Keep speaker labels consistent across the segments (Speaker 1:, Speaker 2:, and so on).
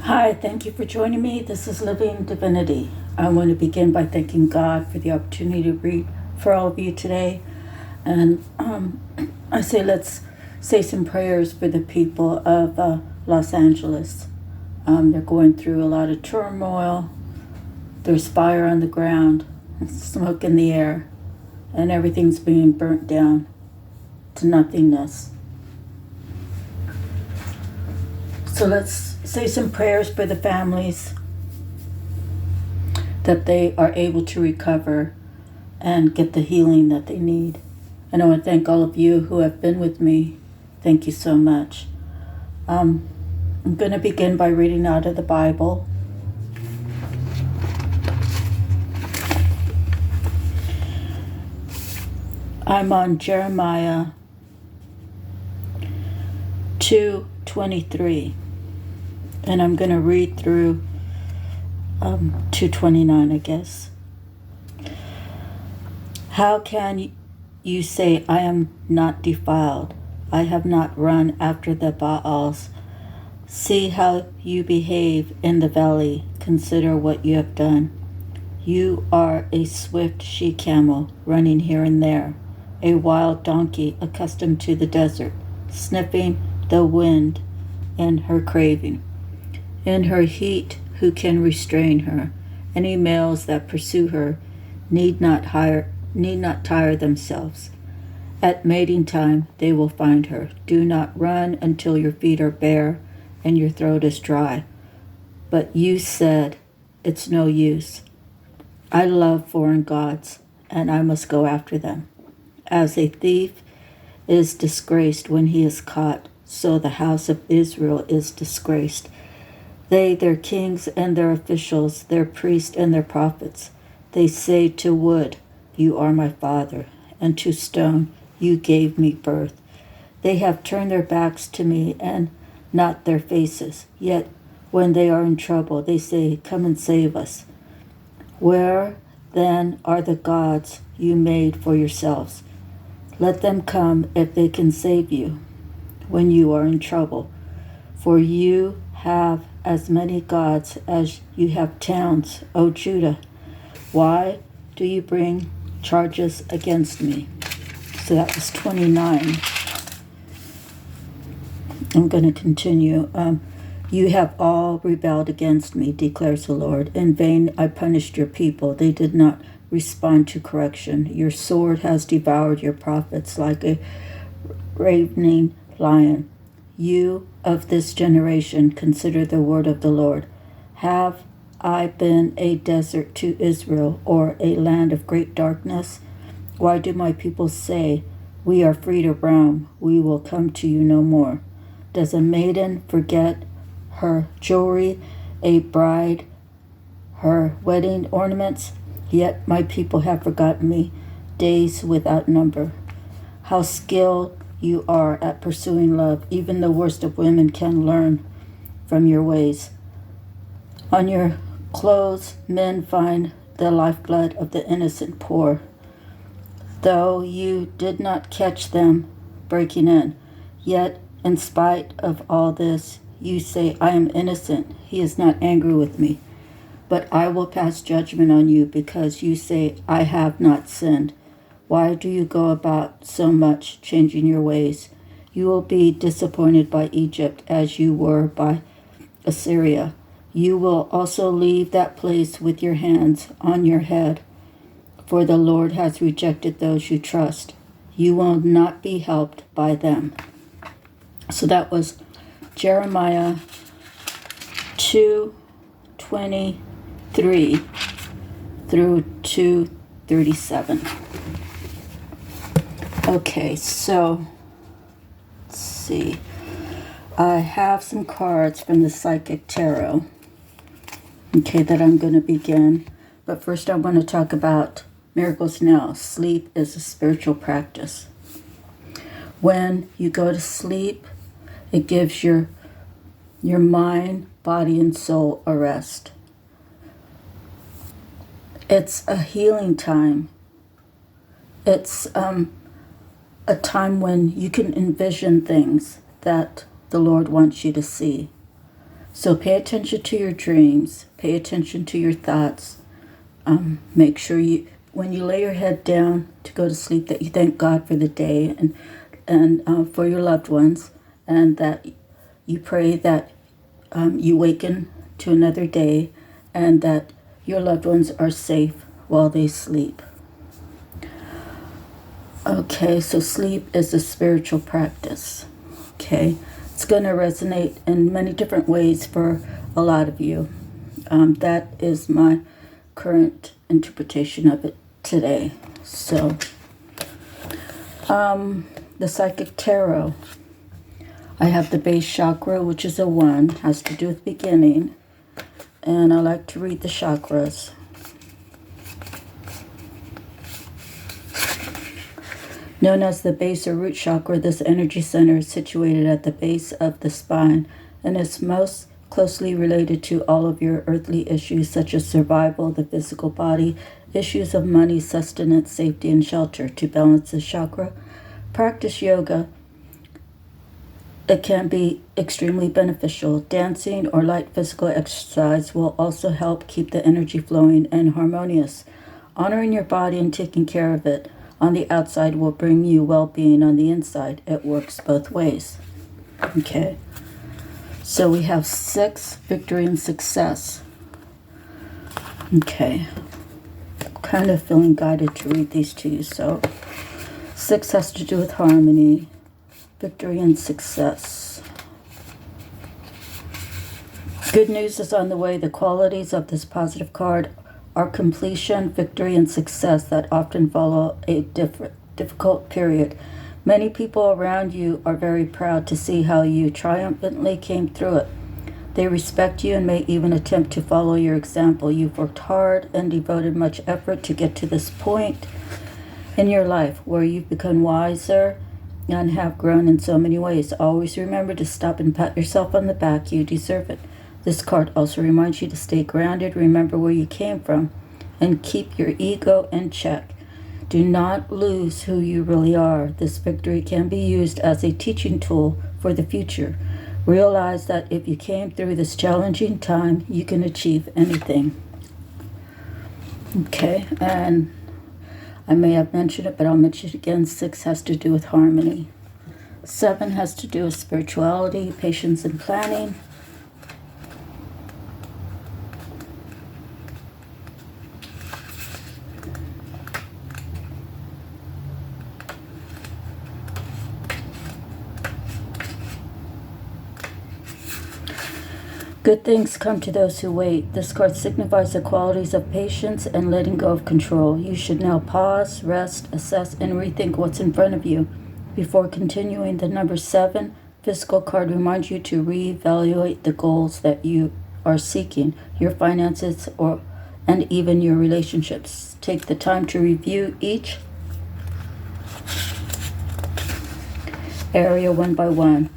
Speaker 1: Hi, thank you for joining me. This is Living Divinity. I want to begin by thanking God for the opportunity to read for all of you today. And I say let's say some prayers for the people of Los Angeles. They're going through a lot of turmoil. There's fire on the ground, smoke in the air, and everything's being burnt down to nothingness. So let's say some prayers for the families that they are able to recover and get the healing that they need. And I want to thank all of you who have been with me. Thank you so much. I'm going to begin by reading out of the Bible. I'm on Jeremiah 2:23. And I'm going to read through 2:29, I guess. How can you say, I am not defiled? I have not run after the Baals. See how you behave in the valley. Consider what you have done. You are a swift she-camel running here and there, a wild donkey accustomed to the desert, sniffing the wind in her craving. In her heat, who can restrain her? Any males that pursue her need not tire themselves. At mating time, they will find her. Do not run until your feet are bare and your throat is dry. But you said, it's no use. I love foreign gods, and I must go after them. As a thief is disgraced when he is caught, so the house of Israel is disgraced. They, their kings and their officials, their priests and their prophets, they say to wood, you are my father, and to stone, you gave me birth. They have turned their backs to me and not their faces. Yet when they are in trouble, they say, come and save us. Where then are the gods you made for yourselves? Let them come if they can save you when you are in trouble. For you have as many gods as you have towns, O Judah. Why do you bring charges against me? So that was 29. I'm going to continue. You have all rebelled against me, declares the Lord. In vain I punished your people. They did not respond to correction. Your sword has devoured your prophets like a ravening lion. You of this generation, consider the word of the Lord. Have I been a desert to Israel, or a land of great darkness? Why do my people say, we are free to roam, we will come to you no more? Does a maiden forget her jewelry, a bride her wedding ornaments? Yet my people have forgotten me, days without number. How skilled you are at pursuing love. Even the worst of women can learn from your ways. On your clothes, men find the lifeblood of the innocent poor. Though you did not catch them breaking in, yet in spite of all this, you say, I am innocent. He is not angry with me. But I will pass judgment on you because you say, I have not sinned. Why do you go about so much changing your ways? You will be disappointed by Egypt as you were by Assyria. You will also leave that place with your hands on your head, for the Lord has rejected those you trust. You will not be helped by them. So that was Jeremiah 2:23 through 2:37. Okay, so let's see. I have some cards from the Psychic Tarot, okay, that I'm going to begin. But first I want to talk about Miracles Now. Sleep is a spiritual practice. When you go to sleep, it gives your mind, body, and soul a rest. It's a healing time. It's a time when you can envision things that the Lord wants you to see. So pay attention to your dreams, pay attention to your thoughts. Make sure when you lay your head down to go to sleep, that you thank God for the day and for your loved ones, and that you pray that you waken to another day and that your loved ones are safe while they sleep. Okay, so sleep is a spiritual practice. Okay, it's going to resonate in many different ways for a lot of you. That is my current interpretation of it today. So, the Psychic Tarot. I have the base chakra, which is a 1, has to do with beginning. And I like to read the chakras. Known as the base or root chakra, this energy center is situated at the base of the spine and is most closely related to all of your earthly issues such as survival, the physical body, issues of money, sustenance, safety, and shelter. To balance this chakra, practice yoga. It can be extremely beneficial. Dancing or light physical exercise will also help keep the energy flowing and harmonious. Honoring your body and taking care of it on the outside will bring you well-being on the inside. It works both ways. Okay. So we have 6, victory and success. Okay. I'm kind of feeling guided to read these to you. So 6 has to do with harmony, victory and success. Good news is on the way. The qualities of this positive card are completion, victory, and success that often follow a difficult period. Many people around you are very proud to see how you triumphantly came through it. They respect you and may even attempt to follow your example. You've worked hard and devoted much effort to get to this point in your life where you've become wiser and have grown in so many ways. Always remember to stop and pat yourself on the back. You deserve it. This card also reminds you to stay grounded, remember where you came from, and keep your ego in check. Do not lose who you really are. This victory can be used as a teaching tool for the future. Realize that if you came through this challenging time, you can achieve anything. Okay, and I may have mentioned it, but I'll mention it again. 6 has to do with harmony. 7 has to do with spirituality, patience, and planning. Good things come to those who wait. This card signifies the qualities of patience and letting go of control. You should now pause, rest, assess, and rethink what's in front of you before continuing. The number 7 physical card reminds you to reevaluate the goals that you are seeking, your finances, and even your relationships. Take the time to review each area one by one,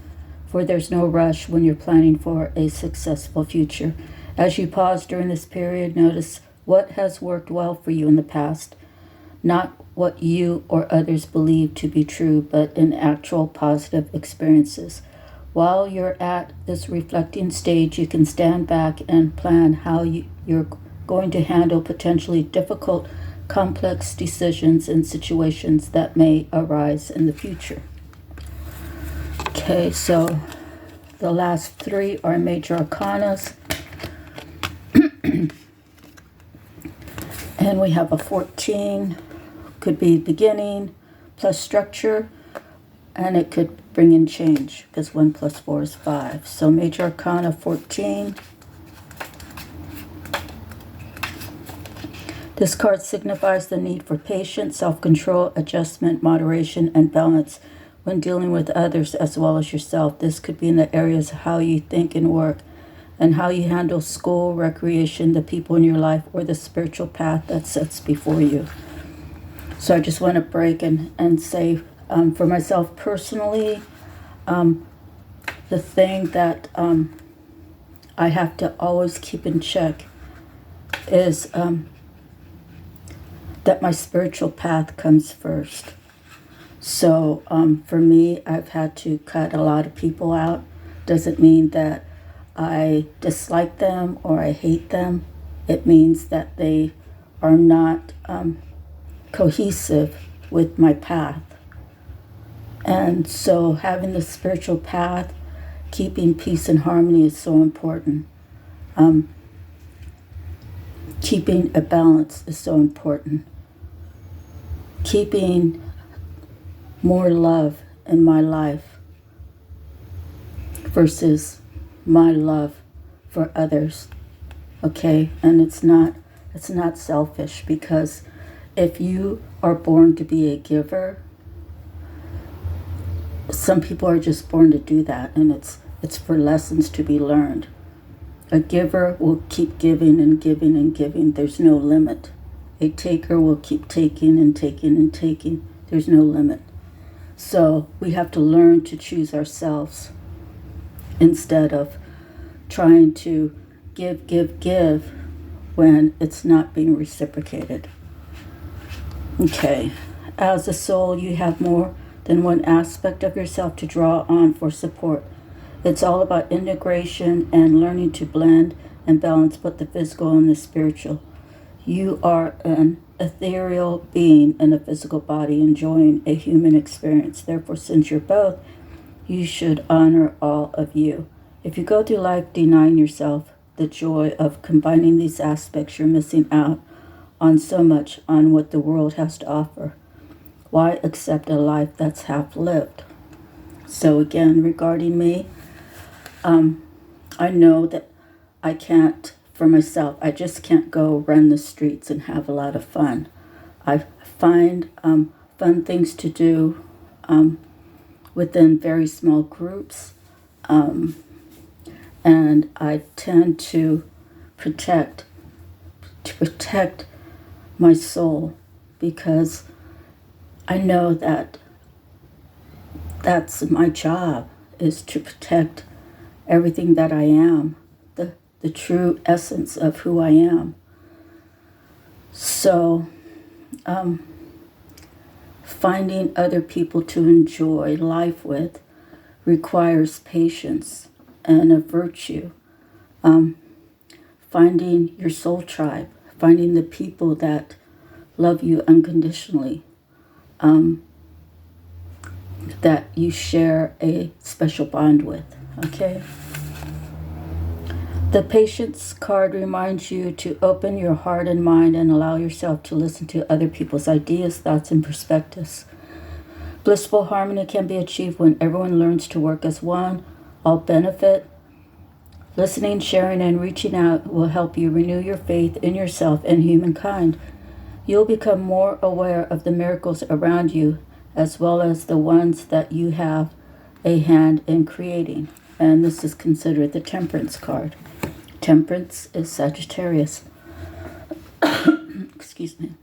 Speaker 1: for there's no rush when you're planning for a successful future. As you pause during this period, notice what has worked well for you in the past, not what you or others believe to be true, but in actual positive experiences. While you're at this reflecting stage, you can stand back and plan how you're going to handle potentially difficult, complex decisions and situations that may arise in the future. Okay, so the last 3 are major arcanas. And we have a 14, could be beginning plus structure, and it could bring in change because 1 plus 4 is 5. So major arcana 14. This card signifies the need for patience, self-control, adjustment, moderation, and balance when dealing with others as well as yourself. This could be in the areas of how you think and work, and how you handle school, recreation, the people in your life, or the spiritual path that sits before you. So I just want to break and say, for myself personally, the thing that I have to always keep in check is that my spiritual path comes first. So for me, I've had to cut a lot of people out. Doesn't mean that I dislike them or I hate them, it means that they are not cohesive with my path. And so having the spiritual path, keeping peace and harmony is so important. Keeping a balance is so important. Keeping more love in my life versus my love for others. Okay? And it's not selfish, because if you are born to be a giver, some people are just born to do that, and it's for lessons to be learned. A giver will keep giving and giving and giving. There's no limit. A taker will keep taking and taking and taking. There's no limit. So we have to learn to choose ourselves instead of trying to give when it's not being reciprocated. Okay. As a soul, you have more than one aspect of yourself to draw on for support. It's all about integration and learning to blend and balance both the physical and the spiritual. You are an ethereal being in a physical body enjoying a human experience. Therefore, since you're both, you should honor all of you. If you go through life denying yourself the joy of combining these aspects, you're missing out on so much on what the world has to offer. Why accept a life that's half lived? So again, regarding me, I know that I can't, for myself, I just can't go run the streets and have a lot of fun. I find fun things to do within very small groups, and I tend to protect my soul, because I know that that's my job, is to protect everything that I am, the true essence of who I am. So finding other people to enjoy life with requires patience and a virtue. Finding your soul tribe, finding the people that love you unconditionally, that you share a special bond with. Okay? The patience card reminds you to open your heart and mind and allow yourself to listen to other people's ideas, thoughts, and perspectives. Blissful harmony can be achieved when everyone learns to work as one. All benefit. Listening, sharing, and reaching out will help you renew your faith in yourself and humankind. You'll become more aware of the miracles around you, as well as the ones that you have a hand in creating. And this is considered the Temperance card. Temperance is Sagittarius. Excuse me.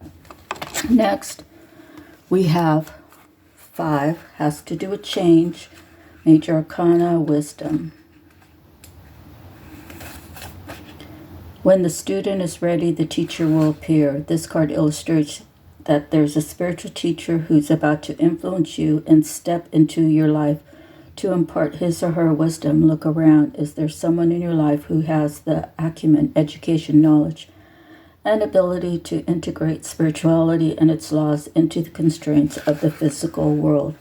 Speaker 1: Next, we have 5, has to do with change. Major Arcana, Wisdom. When the student is ready, the teacher will appear. This card illustrates that there's a spiritual teacher who's about to influence you and step into your life to impart his or her wisdom. Look around. Is there someone in your life who has the acumen, education, knowledge, and ability to integrate spirituality and its laws into the constraints of the physical world?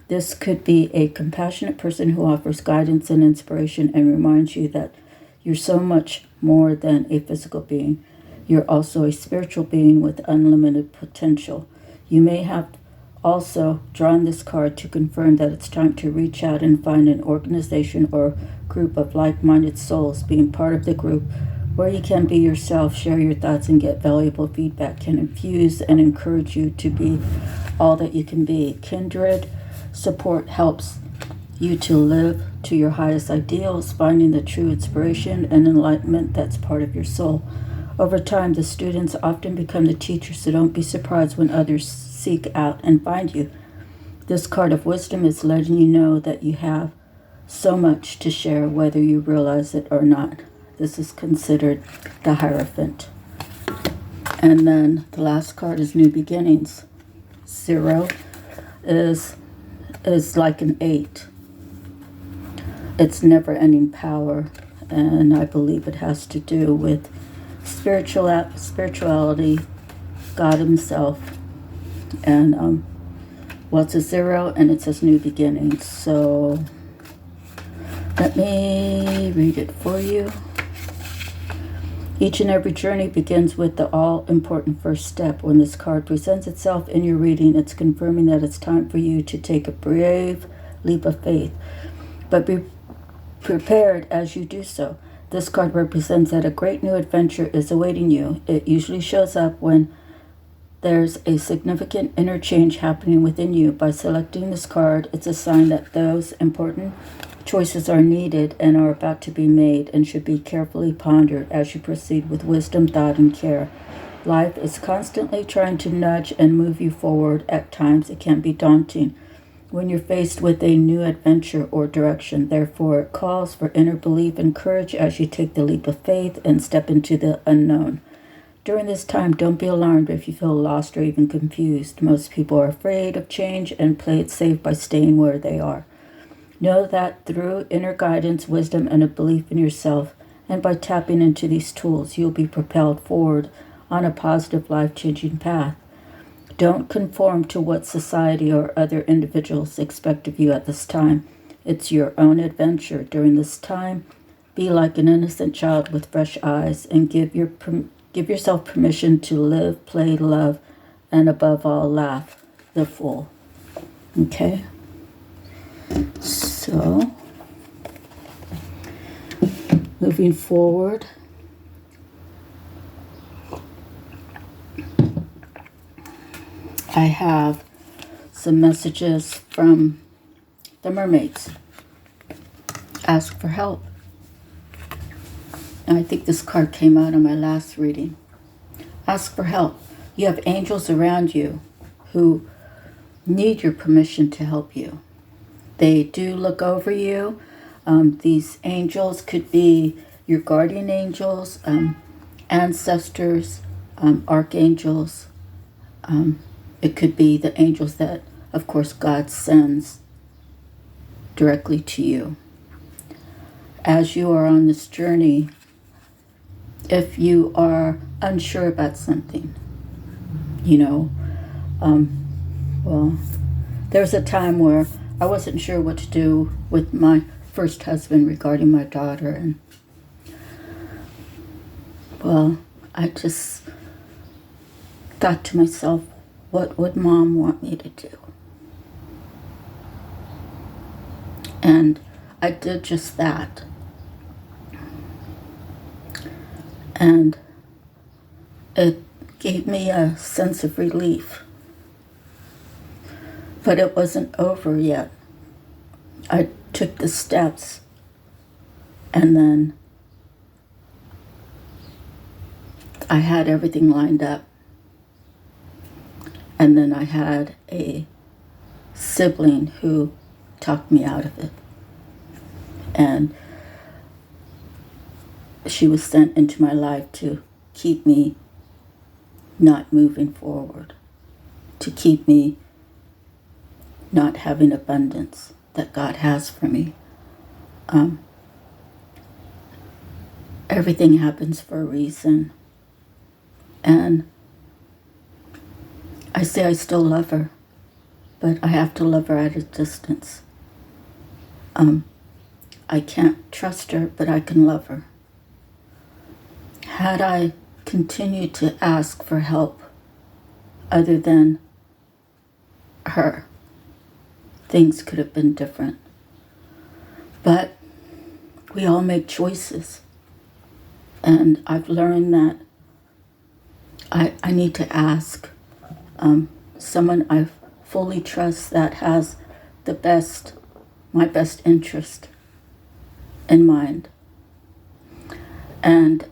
Speaker 1: This could be a compassionate person who offers guidance and inspiration and reminds you that you're so much more than a physical being. You're also a spiritual being with unlimited potential. You may have also drawn this card to confirm that it's time to reach out and find an organization or group of like-minded souls. Being part of the group where you can be yourself, share your thoughts, and get valuable feedback can infuse and encourage you to be all that you can be. Kindred support helps you to live to your highest ideals, finding the true inspiration and enlightenment that's part of your soul. Over time, the students often become the teachers, so don't be surprised when others seek out and find you. This card of wisdom is letting you know that you have so much to share, whether you realize it or not. This is considered the Hierophant. And then the last card is New Beginnings. 0 is like an 8. It's never-ending power. and I believe it has to do with spirituality, God Himself, and what's a zero, and it says new beginnings. So let me read it for you. Each and every journey begins with the all-important first step. When this card presents itself in your reading, it's confirming that it's time for you to take a brave leap of faith. But be prepared as you do so. This card represents that a great new adventure is awaiting you. It usually shows up when there's a significant inner change happening within you. By selecting this card, it's a sign that those important choices are needed and are about to be made and should be carefully pondered as you proceed with wisdom, thought, and care. Life is constantly trying to nudge and move you forward. At times, it can be daunting when you're faced with a new adventure or direction. Therefore, it calls for inner belief and courage as you take the leap of faith and step into the unknown. During this time, don't be alarmed if you feel lost or even confused. Most people are afraid of change and play it safe by staying where they are. Know that through inner guidance, wisdom, and a belief in yourself, and by tapping into these tools, you'll be propelled forward on a positive, life-changing path. Don't conform to what society or other individuals expect of you at this time. It's your own adventure. During this time, be like an innocent child with fresh eyes and give yourself permission to live, play, love, and above all, laugh the full. Okay? So, moving forward, I have some messages from the mermaids. Ask for help. And I think this card came out on my last reading. Ask for help. You have angels around you who need your permission to help you. They do look over you. These angels could be your guardian angels, ancestors, archangels. It could be the angels that, of course, God sends directly to you. As you are on this journey, if you are unsure about something, well, there's a time where I wasn't sure what to do with my first husband regarding my daughter, and well, I just thought to myself, what would Mom want me to do? And I did just that. And it gave me a sense of relief. But it wasn't over yet. I took the steps, and then I had everything lined up. And then I had a sibling who talked me out of it. And she was sent into my life to keep me not moving forward, to keep me not having abundance that God has for me. Everything happens for a reason. And I say I still love her, but I have to love her at a distance. I can't trust her, but I can love her. Had I continued to ask for help other than her, things could have been different. But we all make choices. And I've learned that I need to ask someone I fully trust that has my best interest in mind. And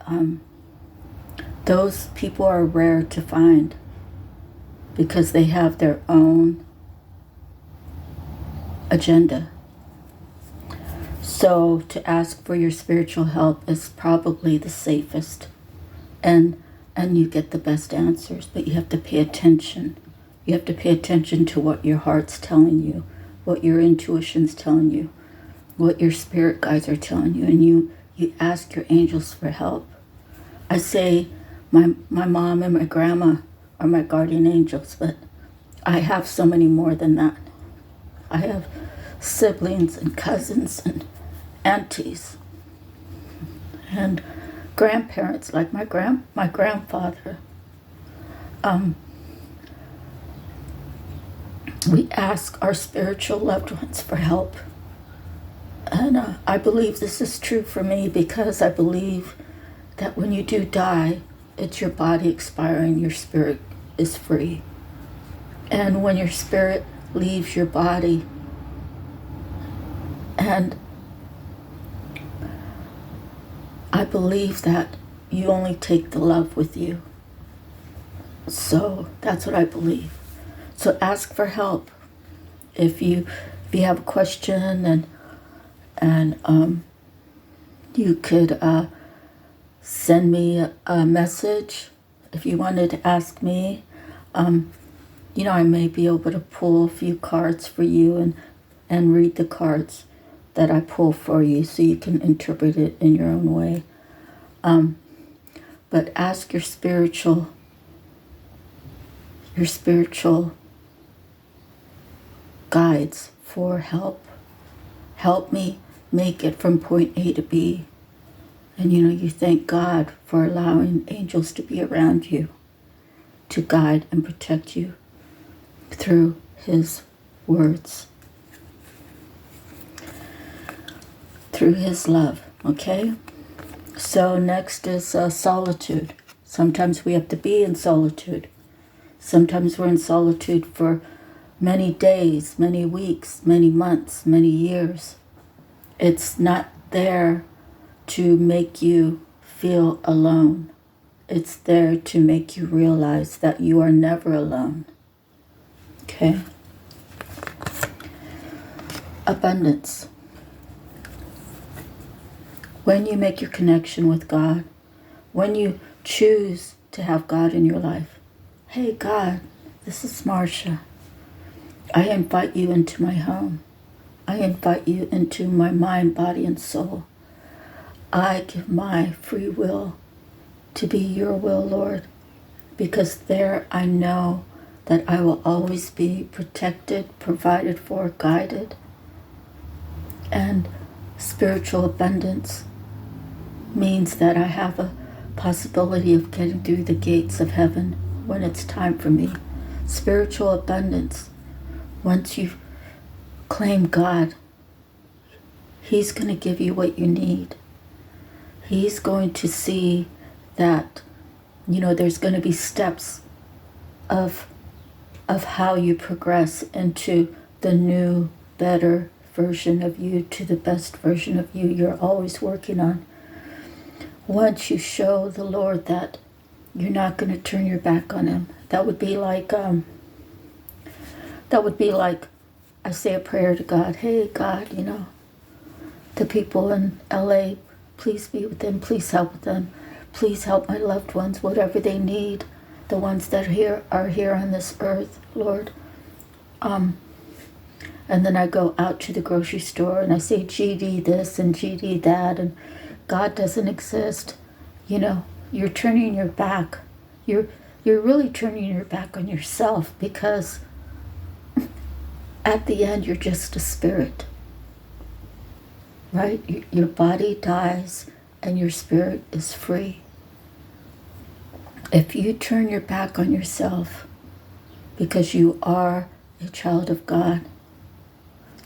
Speaker 1: those people are rare to find because they have their own agenda. So to ask for your spiritual help is probably the safest, and you get the best answers, but you have to pay attention. You have to pay attention to what your heart's telling you, what your intuition's telling you, what your spirit guides are telling you, and you you ask your angels for help. I say my mom and my grandma are my guardian angels, but I have so many more than that. I have siblings and cousins and aunties and grandparents, like my grandfather. We ask our spiritual loved ones for help. And I believe this is true for me because I believe that when you do die, it's your body expiring, your spirit is free. And when your spirit leaves your body, and I believe that you only take the love with you. So that's what I believe. So ask for help. If you have a question, and you could send me a message if you wanted to ask me. I may be able to pull a few cards for you and read the cards that I pull for you so you can interpret it in your own way. But ask your spiritual guides for help. Help me make it from point A to B. And you thank God for allowing angels to be around you to guide and protect you through His words, through His love. Okay? So next is solitude. Sometimes we have to be in solitude. Sometimes we're in solitude for many days, many weeks, many months, many years. It's not there to make you feel alone. It's there to make you realize that you are never alone. Okay? Abundance. When you make your connection with God, when you choose to have God in your life, hey God, this is Marsha. I invite you into my home. I invite you into my mind, body, and soul. I give my free will to be your will, Lord, because there I know that I will always be protected, provided for, guided. And spiritual abundance means that I have a possibility of getting through the gates of heaven when it's time for me. Spiritual abundance, once you claim God, He's going to give you what you need. He's going to see that, there's going to be steps of how you progress into the new, better version of you, to the best version of you you're always working on. Once you show the Lord that you're not going to turn your back on Him, that would be like I say a prayer to God. Hey God, the people in LA, please be with them, please help them, please help my loved ones, whatever they need, the ones that are here on this earth, Lord. And then I go out to the grocery store and I say GD this and GD that, and God doesn't exist. You're turning your back. You're really turning your back on yourself, because at the end you're just a spirit, right? Your body dies and your spirit is free. If you turn your back on yourself because you are a child of God,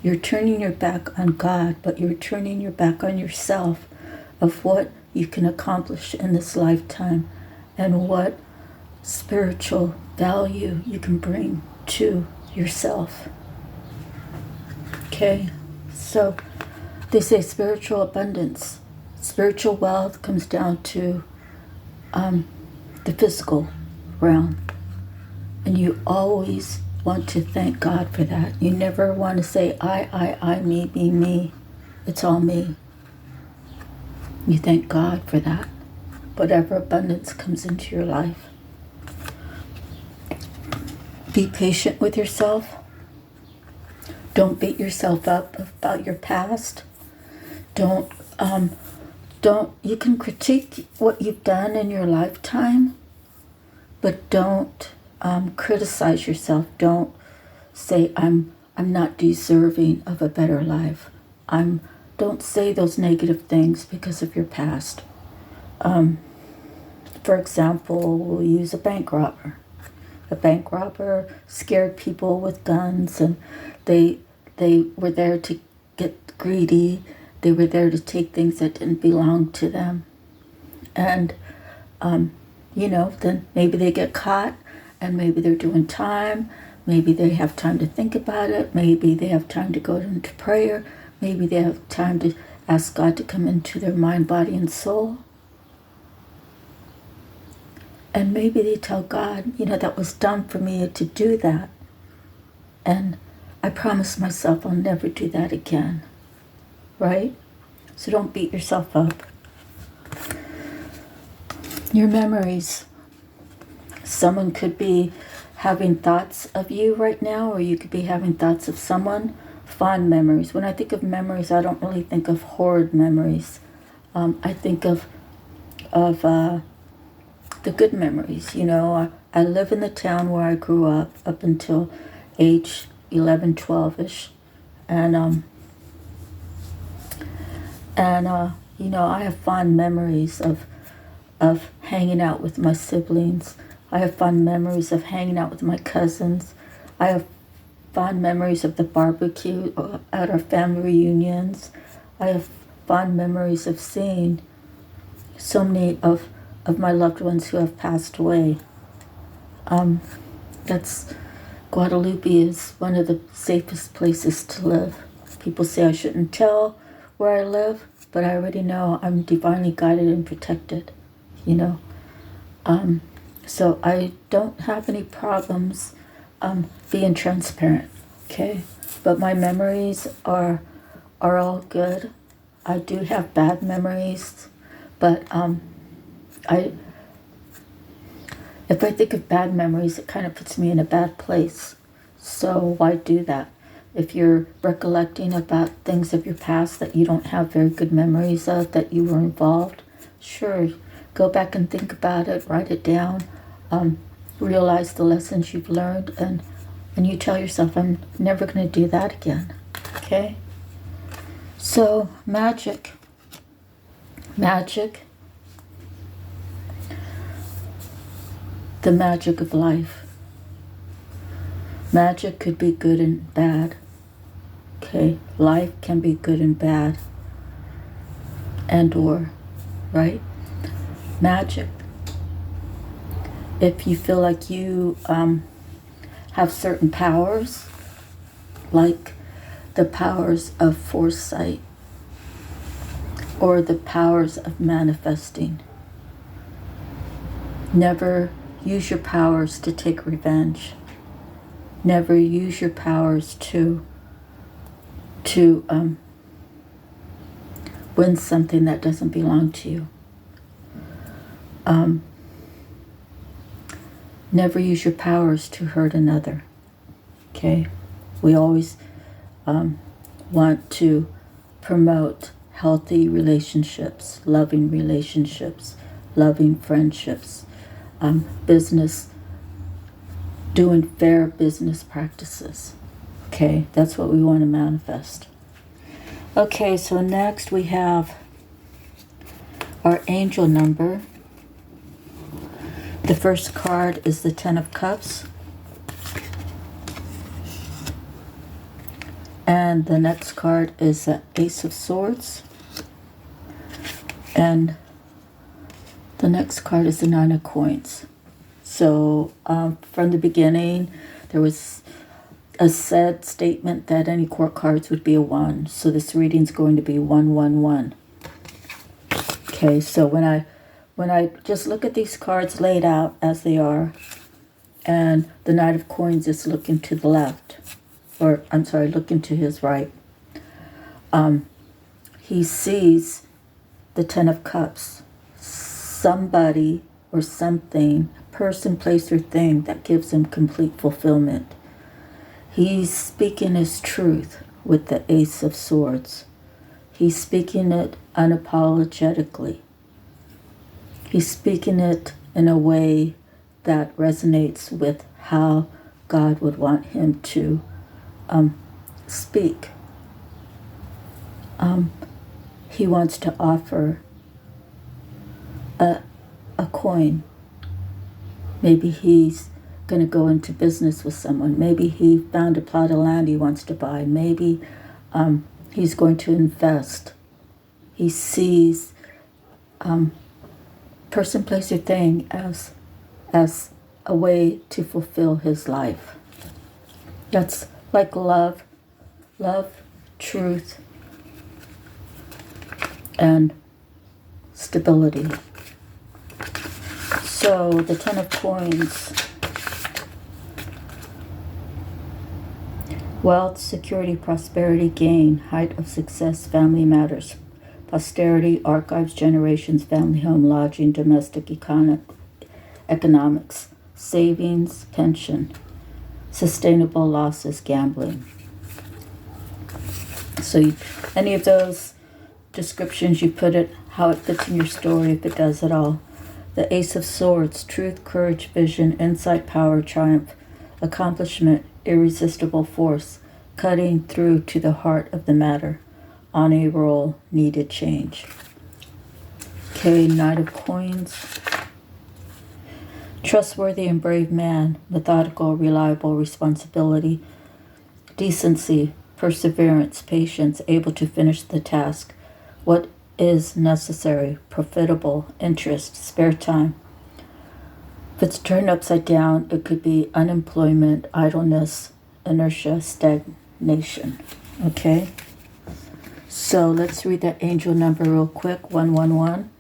Speaker 1: you're turning your back on God, but you're turning your back on yourself, of what you can accomplish in this lifetime and what spiritual value you can bring to yourself. Okay? So they say spiritual abundance. Spiritual wealth comes down to the physical realm. And you always want to thank God for that. You never want to say, I, me. It's all me. You thank God for that. Whatever abundance comes into your life. Be patient with yourself. Don't beat yourself up about your past. Don't you can critique what you've done in your lifetime, but don't criticize yourself. Don't say, I'm not deserving of a better life. Don't say those negative things because of your past. For example, we'll use a bank robber. A bank robber scared people with guns, and they were there to get greedy. They were there to take things that didn't belong to them. And, then maybe they get caught, and maybe they're doing time. Maybe they have time to think about it. Maybe they have time to go into prayer. Maybe they have time to ask God to come into their mind, body, and soul. And maybe they tell God, that was dumb for me to do that. And I promise myself I'll never do that again. Right? So don't beat yourself up. Your memories. Someone could be having thoughts of you right now, or you could be having thoughts of someone. Fond memories. When I think of memories, I don't really think of horrid memories. I think of the good memories. I live in the town where I grew up until age 11, 12-ish. And I have fond memories of hanging out with my siblings. I have fond memories of hanging out with my cousins. I have fond memories of the barbecue at our family reunions. I have fond memories of seeing so many of my loved ones who have passed away. Guadalupe is one of the safest places to live. People say I shouldn't tell where I live, but I already know I'm divinely guided and protected, So I don't have any problems being transparent, okay? But my memories are all good. I do have bad memories, but if I think of bad memories, it kind of puts me in a bad place. So why do that? If you're recollecting about things of your past that you don't have very good memories of, that you were involved, sure, go back and think about it, write it down, realize the lessons you've learned, and you tell yourself, I'm never going to do that again, okay? So, magic. The magic of life. Magic could be good and bad. Okay, life can be good and bad, or, right? Magic. If you feel like you have certain powers, like the powers of foresight, or the powers of manifesting, never use your powers to take revenge. Never use your powers to win something that doesn't belong to you. Never use your powers to hurt another. Okay? We always want to promote healthy relationships, loving friendships, business, doing fair business practices. Okay, that's what we want to manifest. Okay, so next we have our angel number. The first card is the Ten of Cups. And the next card is the Ace of Swords. And the next card is the Nine of Coins. So from the beginning, there was a said statement that any court cards would be a 1. So this reading's going to be 111. Okay, so when I just look at these cards laid out as they are, and the Knight of Coins is looking to the left, or I'm sorry, looking to his right, he sees the Ten of Cups. Somebody or something, person, place, or thing that gives him complete fulfillment. He's speaking his truth with the Ace of Swords. He's speaking it unapologetically. He's speaking it in a way that resonates with how God would want him to speak. He wants to offer a coin. Maybe he's going to go into business with someone. Maybe he found a plot of land he wants to buy. Maybe he's going to invest. He sees person, place, or thing as a way to fulfill his life. That's like love, truth, and stability. So the Ten of Coins, wealth, security, prosperity, gain, height of success, family matters, posterity, archives, generations, family, home, lodging, domestic economics, savings, pension, sustainable losses, gambling. So any of those descriptions, you put it how it fits in your story, if it does at all. The Ace of Swords, truth, courage, vision, insight, power, triumph, accomplishment, irresistible force, cutting through to the heart of the matter, on a roll, needed change. Okay, Knight of Coins, trustworthy and brave man, methodical, reliable, responsibility, decency, perseverance, patience, able to finish the task, what is necessary, profitable, interest, spare time. If it's turned upside down, it could be unemployment, idleness, inertia, stagnation. Okay? So let's read that angel number real quick, 111.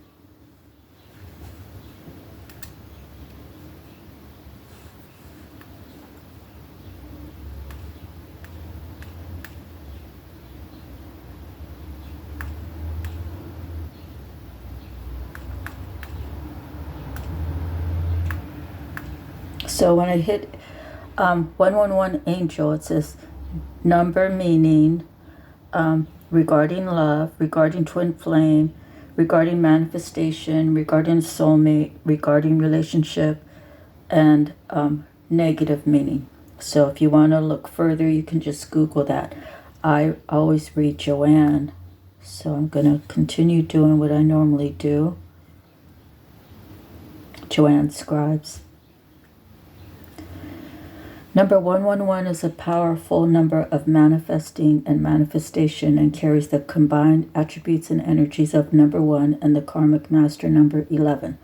Speaker 1: So when I hit 111 angel, it says number meaning regarding love, regarding twin flame, regarding manifestation, regarding soulmate, regarding relationship, and negative meaning. So if you want to look further, you can just Google that. I always read Joanne, so I'm going to continue doing what I normally do. Joanne Scribes. Number 111 is a powerful number of manifesting and manifestation and carries the combined attributes and energies of number 1 and the karmic master number 11.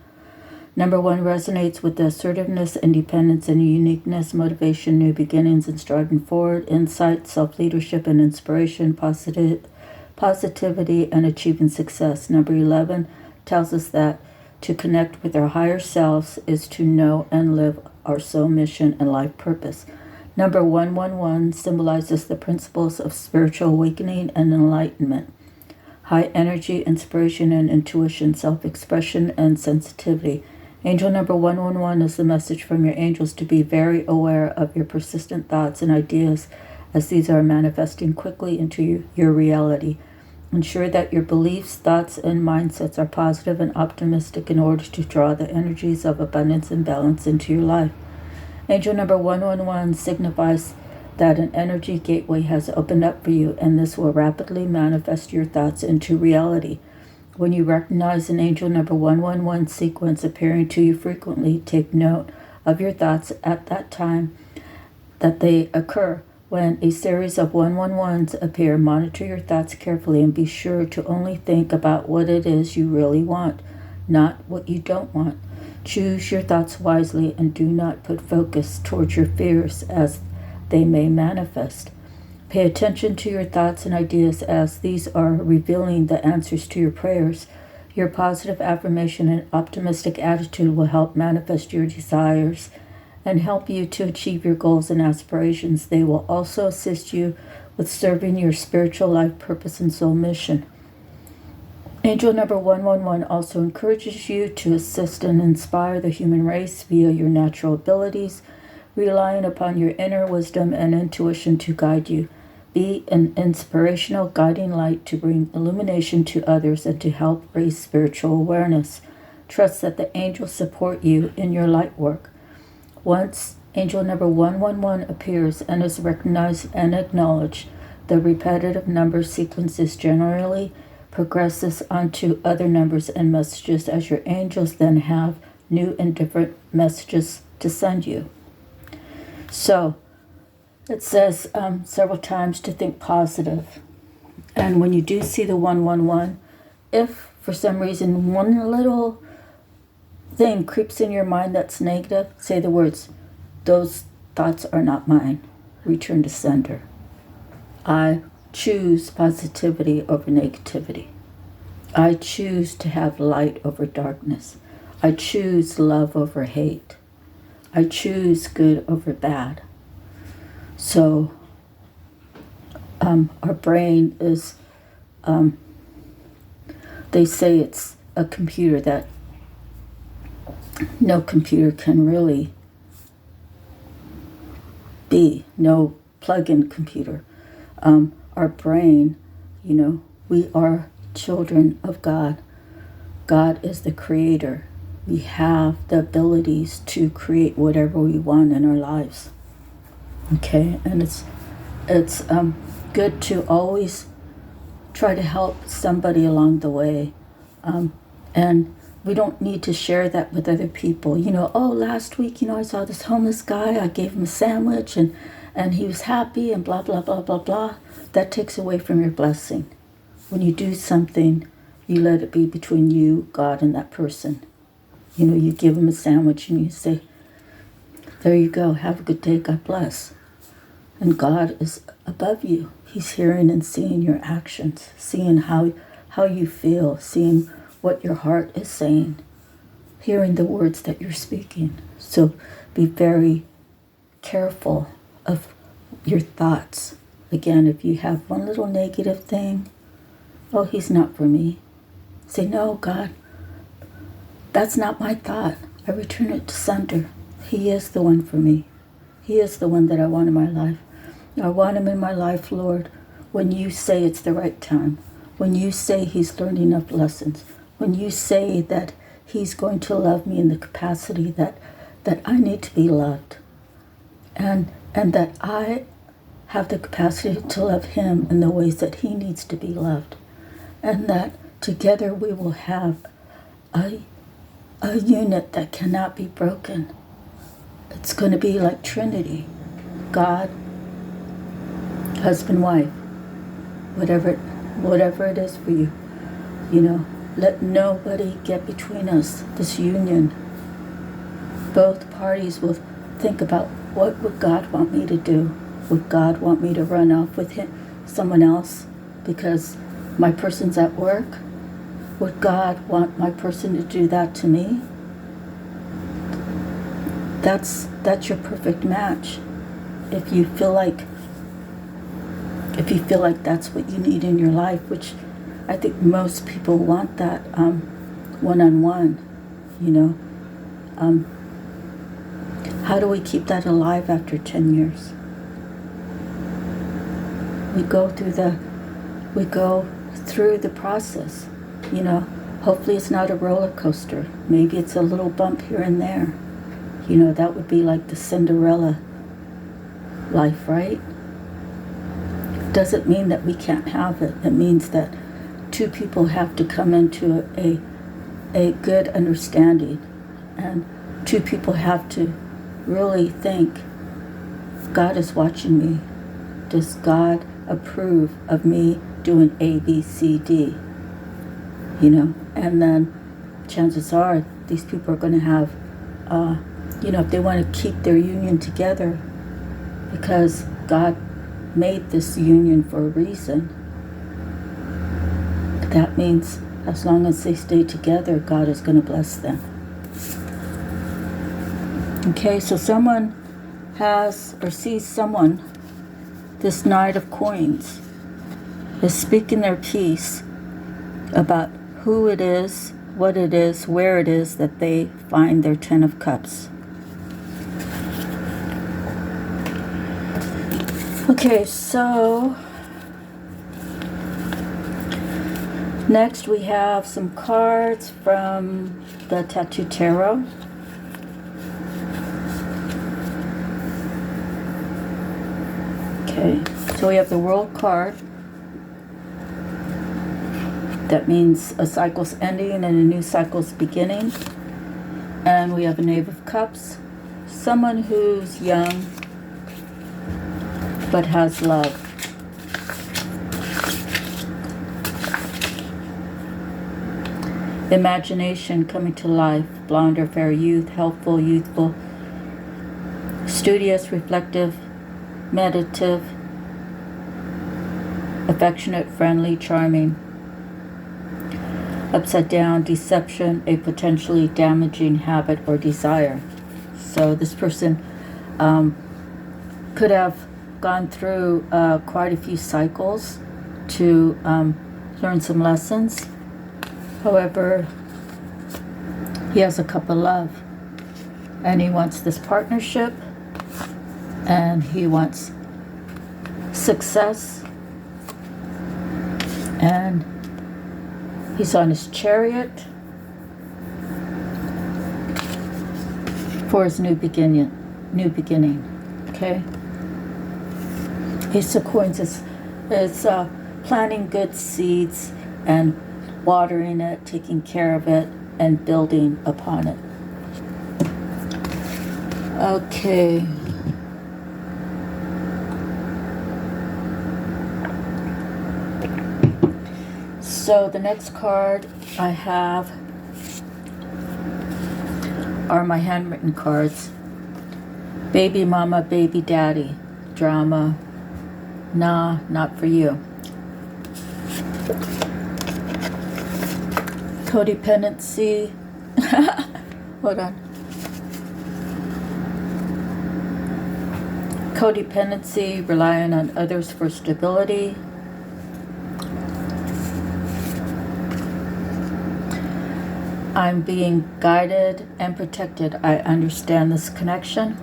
Speaker 1: Number 1 resonates with the assertiveness, independence, and uniqueness, motivation, new beginnings, and striving forward, insight, self-leadership, and inspiration, positivity, and achieving success. Number 11 tells us that to connect with our higher selves is to know and live our soul mission and life purpose. Number 111 symbolizes the principles of spiritual awakening and enlightenment, high energy, inspiration and intuition, self-expression and sensitivity. Angel number 111 is the message from your angels to be very aware of your persistent thoughts and ideas as these are manifesting quickly into your reality. Ensure that your beliefs, thoughts, and mindsets are positive and optimistic in order to draw the energies of abundance and balance into your life. Angel number 111 signifies that an energy gateway has opened up for you, and this will rapidly manifest your thoughts into reality. When you recognize an angel number 111 sequence appearing to you frequently, take note of your thoughts at that time that they occur. When a series of 111s appear, monitor your thoughts carefully and be sure to only think about what it is you really want, not what you don't want. Choose your thoughts wisely and do not put focus towards your fears as they may manifest. Pay attention to your thoughts and ideas as these are revealing the answers to your prayers. Your positive affirmation and optimistic attitude will help manifest your desires and help you to achieve your goals and aspirations. They will also assist you with serving your spiritual life purpose and soul mission. Angel number 111 also encourages you to assist and inspire the human race via your natural abilities, relying upon your inner wisdom and intuition to guide you. Be an inspirational guiding light to bring illumination to others and to help raise spiritual awareness. Trust that the angels support you in your light work. Once angel number 111 appears and is recognized and acknowledged, the repetitive number sequences generally progresses onto other numbers and messages as your angels then have new and different messages to send you. So it says several times to think positive. And when you do see the 111, if for some reason one little thing creeps in your mind that's negative, say the words, "Those thoughts are not mine. Return to sender. I choose positivity over negativity. I choose to have light over darkness. I choose love over hate. I choose good over bad." So our brain is, they say it's a computer that no computer can really be, no plug-in computer. Our brain, we are children of God. God is the creator. We have the abilities to create whatever we want in our lives. Okay, and it's good to always try to help somebody along the way, and we don't need to share that with other people. Oh, last week, I saw this homeless guy. I gave him a sandwich, and he was happy, and blah blah blah blah blah. That takes away from your blessing. When you do something, you let it be between you, God, and that person. You give him a sandwich and you say, "There you go. Have a good day. God bless." And God is above you. He's hearing and seeing your actions, seeing how you feel, seeing what your heart is saying, hearing the words that you're speaking. So be very careful of your thoughts. Again, if you have one little negative thing, "Oh, he's not for me." Say, "No, God, that's not my thought. I return it to sender. He is the one for me. He is the one that I want in my life. I want him in my life, Lord, when you say it's the right time, when you say he's learned enough lessons, when you say that he's going to love me in the capacity that I need to be loved, and that I have the capacity to love him in the ways that he needs to be loved, and that together we will have a unit that cannot be broken." It's going to be like Trinity, God, husband, wife, whatever it is for you. Let nobody get between us. This union, both parties will think about, what would God want me to do? Would God want me to run off with someone else because my person's at work? Would God want my person to do that to me? That's your perfect match. If you feel like that's what you need in your life, which I think most people want that one-on-one, how do we keep that alive after 10 years? We go through the process. Hopefully it's not a roller coaster. Maybe it's a little bump here and there. That would be like the Cinderella life, right? Doesn't mean that we can't have it. It means that two people have to come into a good understanding, and two people have to really think, God is watching me. Does God approve of me doing A, B, C, D? And then chances are these people are going to have, if they want to keep their union together, because God made this union for a reason, that means as long as they stay together, God is going to bless them. Okay, so someone has or sees someone, this Knight of Coins, is speaking their piece about who it is, what it is, where it is that they find their Ten of Cups. Okay, so next we have some cards from the Tattoo Tarot. Okay, so we have the World card. That means a cycle's ending and a new cycle's beginning. And we have a Knave of Cups. Someone who's young but has love. Imagination coming to life. Blonde or fair youth, helpful, youthful, studious, reflective, meditative, affectionate, friendly, charming. Upside down, deception, a potentially damaging habit or desire. So this person could have gone through quite a few cycles to learn some lessons. However, he has a cup of love and he wants this partnership and he wants success, and he's on his chariot for his new beginning. Okay. Ace of Coins is planting good seeds and watering it, taking care of it, and building upon it. Okay. So the next card I have are my handwritten cards. Baby mama, baby daddy. Drama. Nah, not for you. Codependency. Hold on. Codependency, relying on others for stability. I'm being guided and protected. I understand this connection.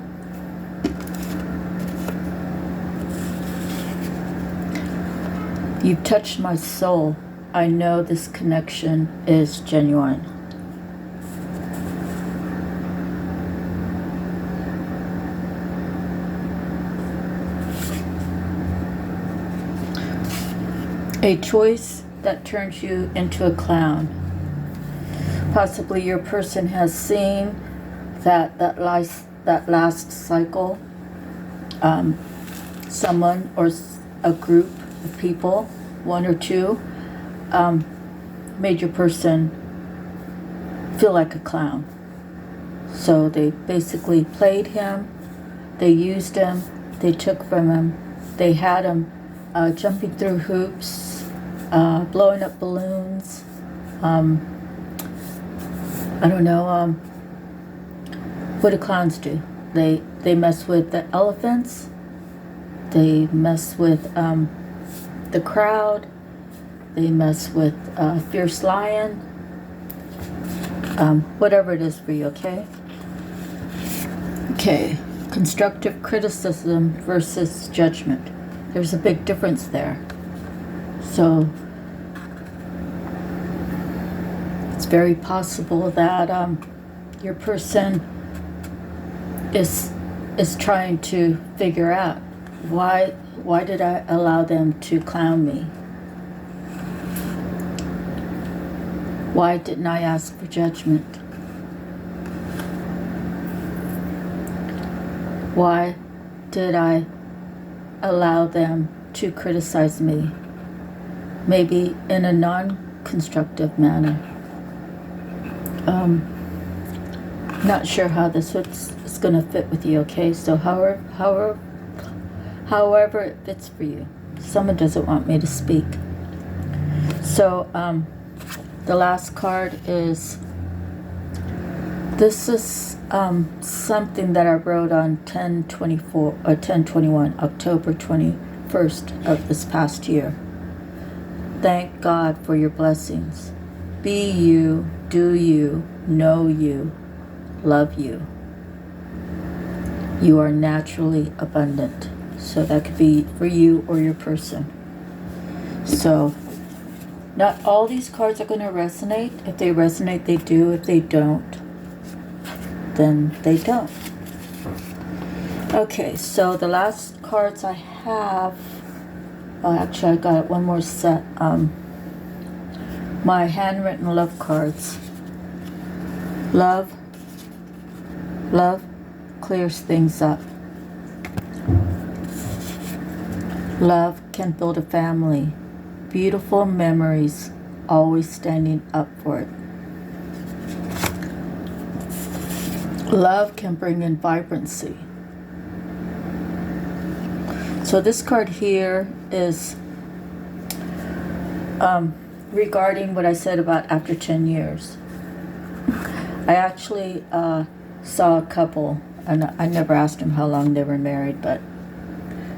Speaker 1: You've touched my soul. I know this connection is genuine. A choice that turns you into a clown. Possibly your person has seen that last cycle, someone or a group of people, one or two, made your person feel like a clown. So they basically played him, they used him, they took from him, they had him jumping through hoops, blowing up balloons, I don't know, what do clowns do? They mess with the elephants, they mess with the crowd, they mess with fierce lion, whatever it is for you, okay? Okay, constructive criticism versus judgment. There's a big difference there. So it's very possible that your person is trying to figure out why did I allow them to clown me? Why didn't I ask for judgment? Why did I allow them to criticize me? Maybe in a non-constructive manner. Not sure how this is going to fit with you, okay? So however it fits for you. Someone doesn't want me to speak. So the last card is, this is something that I wrote on 10/21, October 21st of this past year. Thank God for your blessings. Be you, do you, know you, love you. You are naturally abundant. So that could be for you or your person. So not all these cards are going to resonate. If they resonate, they do. If they don't, then they don't. Okay, so the last cards I have, oh, actually I got one more set. My handwritten love cards. Love clears things up. Love can build a family. Beautiful memories, always standing up for it. Love can bring in vibrancy. So this card here is regarding what I said about after 10 years. I actually saw a couple, and I never asked them how long they were married, but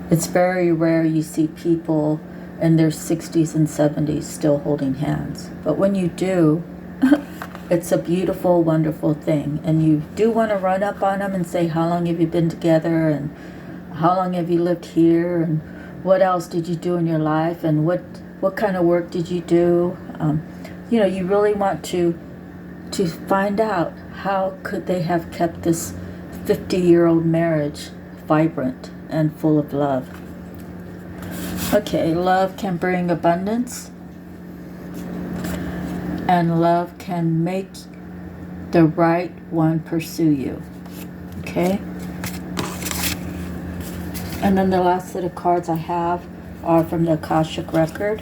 Speaker 1: it's very rare you see people in their 60s and 70s still holding hands. But when you do, it's a beautiful, wonderful thing. And you do want to run up on them and say, how long have you been together? And how long have you lived here? And what else did you do in your life? And what kind of work did you do? You know, you really want to find out how could they have kept this 50-year-old marriage vibrant and full of love. Okay, love can bring abundance, and love can make the right one pursue you. Okay? And then the last set of cards I have are from the Akashic Record.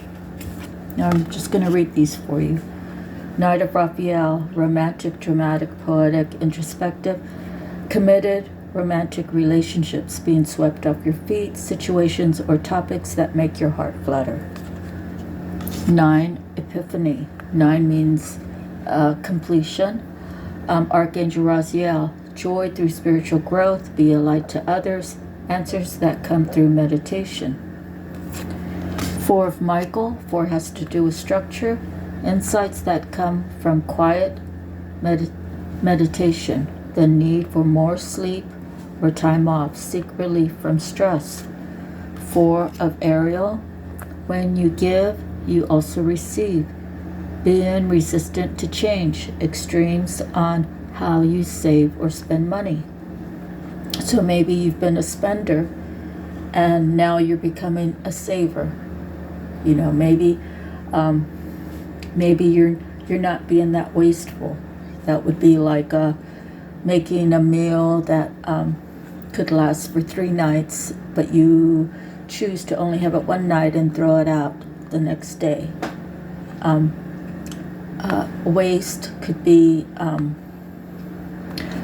Speaker 1: Now I'm just going to read these for you. Knight of Raphael, romantic, dramatic, poetic, introspective, committed, romantic relationships being swept off your feet, situations or topics that make your heart flutter. 9, Epiphany. 9 means completion. Archangel Raziel, joy through spiritual growth, be a light to others, answers that come through meditation. 4 of Michael, 4 has to do with structure, insights that come from quiet meditation, the need for more sleep or time off, seek relief from stress. 4 of Ariel, when you give, you also receive, being resistant to change, extremes on how you save or spend money. So maybe you've been a spender and now you're becoming a saver. You know, maybe you're not being that wasteful. That would be like making a meal that could last for 3 nights, but you choose to only have it one night and throw it out the next day. Waste could be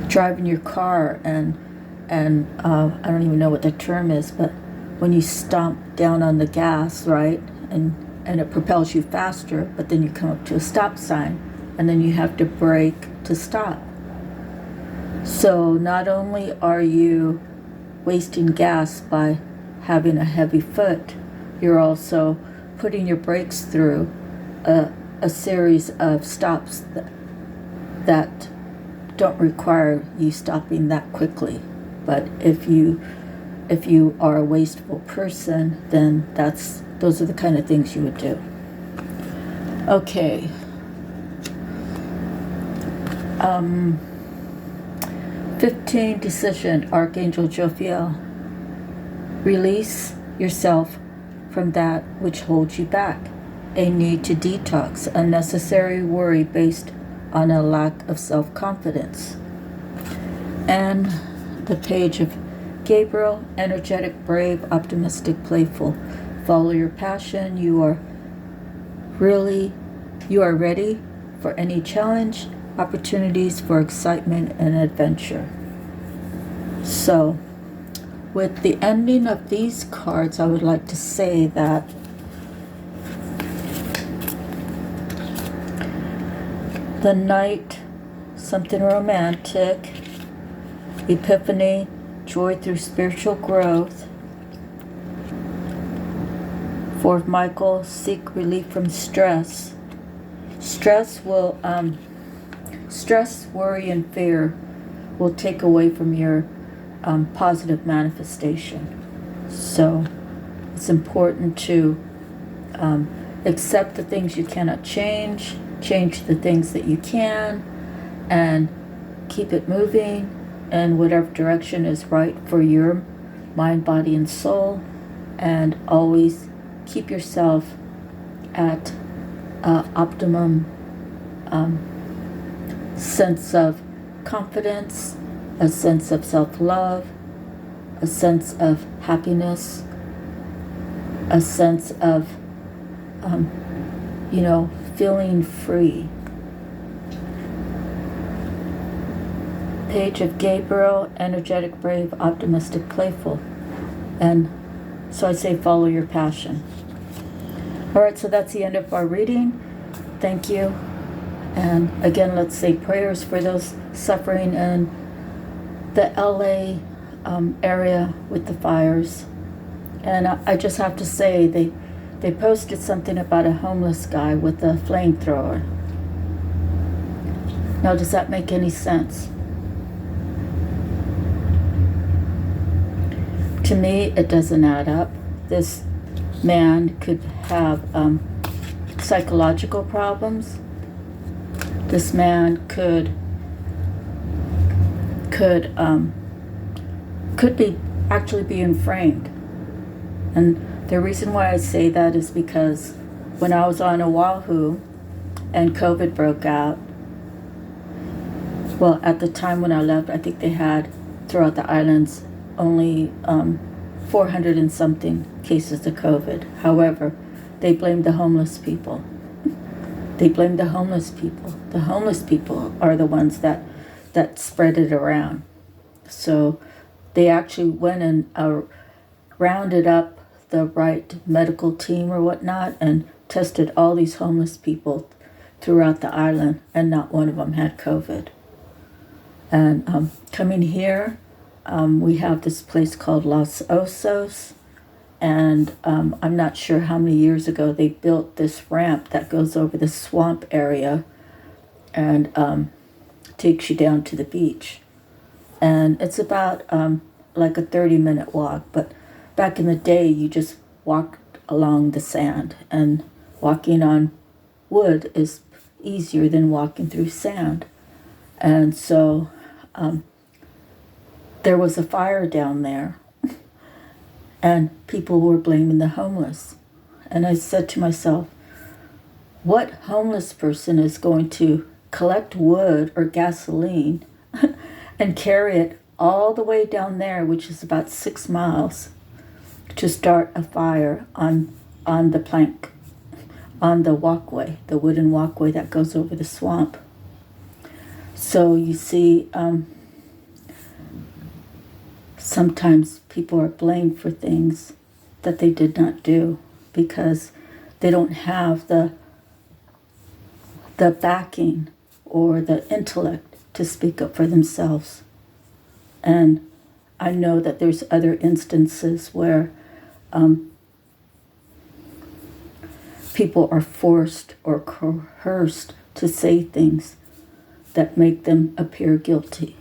Speaker 1: driving your car and I don't even know what the term is, but when you stomp down on the gas, right, and it propels you faster, but then you come up to a stop sign and then you have to brake to stop. So not only are you wasting gas by having a heavy foot, you're also putting your brakes through a series of stops that don't require you stopping that quickly. But if you are a wasteful person, then those are the kind of things you would do. Okay. 15, decision, Archangel Jophiel. Release yourself from that which holds you back. A need to detox, unnecessary worry based on a lack of self-confidence. And the page of Gabriel, energetic, brave, optimistic, playful. Follow your passion. You are ready for any challenge, opportunities for excitement and adventure. So, with the ending of these cards, I would like to say that the Knight, something romantic, Epiphany, joy through spiritual growth. 4 of Michael, seek relief from stress. Stress, worry, and fear will take away from your positive manifestation. So it's important to accept the things you cannot change the things that you can, and keep it moving in whatever direction is right for your mind, body, and soul, and always keep yourself at optimum sense of confidence, a sense of self-love, a sense of happiness, a sense of feeling free. Page of Gabriel, energetic, brave, optimistic, playful. And so I say follow your passion. All right, so that's the end of our reading. Thank you. And again, let's say prayers for those suffering in the LA area with the fires. And I just have to say, they posted something about a homeless guy with a flamethrower. Now, does that make any sense? To me, it doesn't add up. This man could have psychological problems. This man could be actually being framed. And the reason why I say that is because when I was on Oahu and COVID broke out, well, at the time when I left, I think they had throughout the islands only 400 and something cases of COVID. However, they blamed the homeless people. They blamed the homeless people. The homeless people are the ones that spread it around. So they actually went and rounded up the right medical team or whatnot and tested all these homeless people throughout the island, and not one of them had COVID. And coming here, we have this place called Los Osos, and I'm not sure how many years ago they built this ramp that goes over the swamp area and takes you down to the beach. And it's about like a 30-minute walk, but back in the day, you just walked along the sand, and walking on wood is easier than walking through sand. And so there was a fire down there, and people were blaming the homeless. And I said to myself, what homeless person is going to collect wood or gasoline and carry it all the way down there, which is about 6 miles, to start a fire on the plank, on the walkway, the wooden walkway that goes over the swamp? So you see, sometimes people are blamed for things that they did not do because they don't have the backing or the intellect to speak up for themselves. And I know that there's other instances where people are forced or coerced to say things that make them appear guilty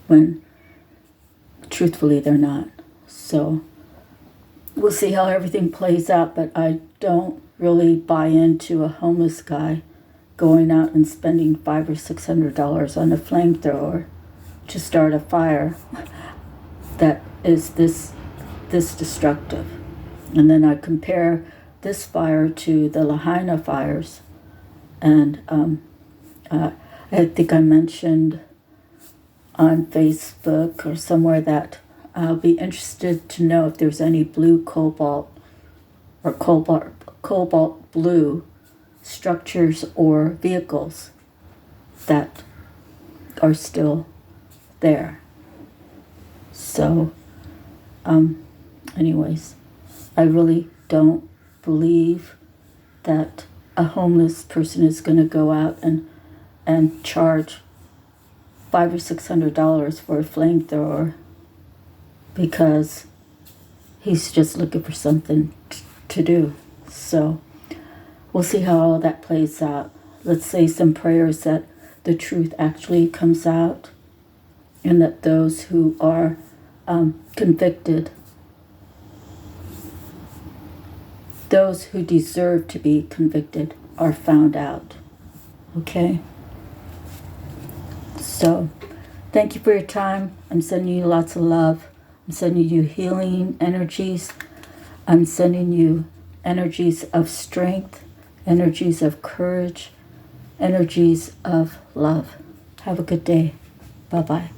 Speaker 1: when truthfully they're not. So we'll see how everything plays out, but I don't really buy into a homeless guy going out and spending $500 or $600 on a flamethrower to start a fire that is this destructive. And then I compare this fire to the Lahaina fires, and I think I mentioned on Facebook or somewhere that I'll be interested to know if there's any blue cobalt or cobalt blue structures or vehicles that are still there. So anyways, I really don't believe that a homeless person is going to go out and charge $500 or $600 for a flamethrower because he's just looking for something to do. So we'll see how all that plays out. Let's say some prayers that the truth actually comes out, and that those who are convicted those who deserve to be convicted are found out. Okay? So, thank you for your time. I'm sending you lots of love. I'm sending you healing energies. I'm sending you energies of strength, energies of courage, energies of love. Have a good day. Bye-bye.